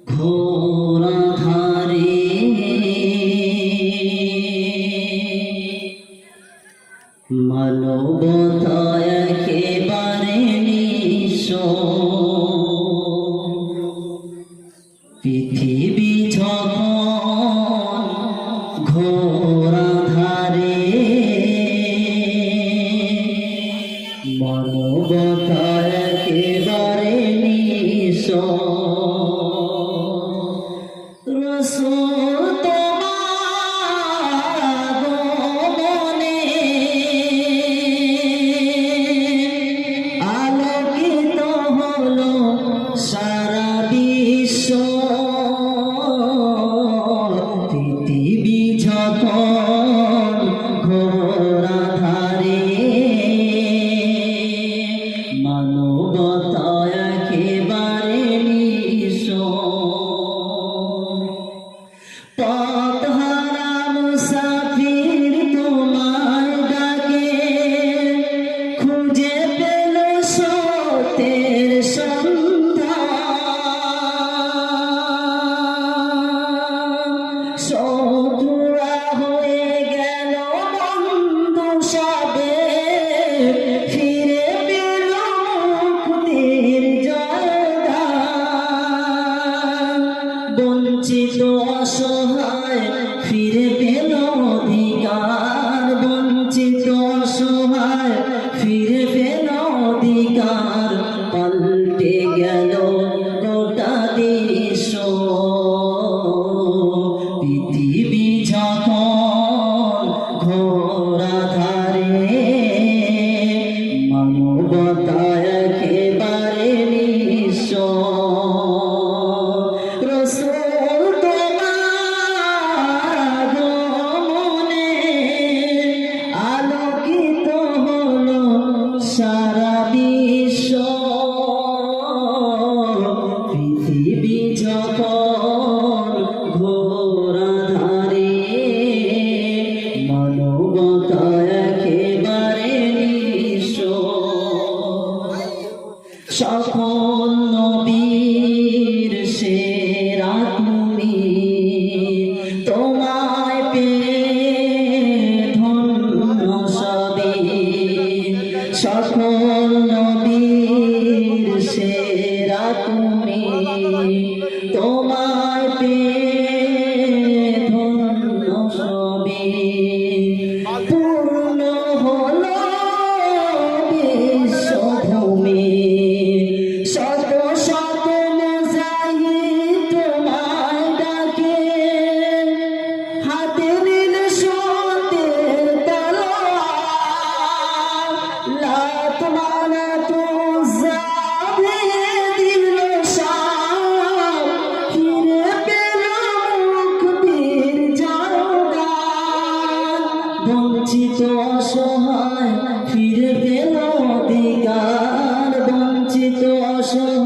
ঘোরা ধারে মানবতা একেবারে নিঃস্ব, পৃথিবী যখন ঘোরা ধারে মানবতা একেবারে নিঃস্ব। রসূল তোমার আগমনে আলোকিত হলো সারা বিশ্ব, পৃথিবী যখন ঘোরা ধারে মানবতা একেবারে নিঃস্ব। পথহারা মুসাফির তোমায় ডাকে, খুঁজে পেল সত্যের সন্ধান। শত্রুরা হয়ে গেল বন্ধু সবে, ফিরে পেল মুক্তির জয়গান। বঞ্চিত অসহায় ফিরে পেল অধিকার, বঞ্চিত অসহায় ফিরে পেল অধিকার। পাল্টে গেল গোটা দৃশ্য, পৃথিবী যখন ঘোরা ধারে মানবতা একেবারে নিঃস্ব। রসূল তোমার আগমনে আলোকিত হলো সারা বিশ্ব, পৃথিবী যখন ঘোরা ধারে মানবতা একেবারে নিঃস্ব। সকল নবীর সেরা তুমি, তোমায় পেয়ে ধন্য সবে। সকল নবীর সেরা তুমি, তোমায় পেয়ে ধন্য সবে। পূর্ণ হলো বিশ্বভূমি, শত শত মুজাহিদ তোমায় ডাকে, হাতে নিল সত্যের তলোয়ার। লাত মানাত উজ্জা ভেঙে দিল শাম, ফিরে পেল মুক্তির জয়গান। বঞ্চিত অসহায় ফিরে পেল অধিকার, বঞ্চিত অসহায়